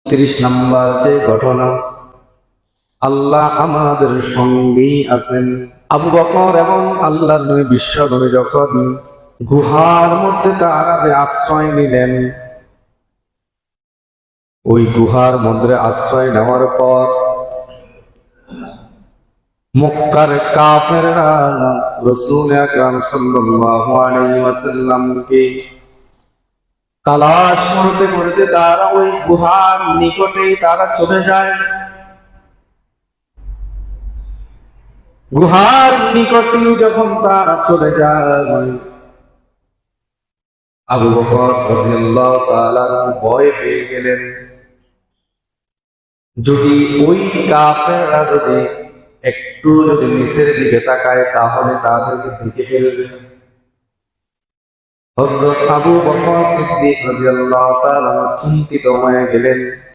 30 নম্বর যে ঘটনা, আল্লাহ আমাদের সঙ্গেই আছেন। আবু বকর এবং আল্লাহর নবী বিশ্বনবী যখন গুহার মধ্যে তারা যে আশ্রয় নিলেন, ওই গুহার মধ্যে আশ্রয় নেওয়ার পর মক্কার কাফেররা রাসূল আকরাম সাল্লাল্লাহু আলাইহি ওয়াসাল্লামকে তালাশ করতে করতে তারা ওই গুহার নিকটেই তারা চলে যায়। গুহার নিকটে যখন তারা চলে যায়, আবু বকর রাদিয়াল্লাহু তাআলা ভয় পেয়ে গেলেন, যদি ওই কাফেররা যদি একটু যদি নিচের দিকে তাকায় তাহলে তাদেরকে দেখে ফেলবে। হযরত আবু বকর সিদ্দিক রাদিয়াল্লাহু তাআলা চিন্তিত হয়ে গেলেন।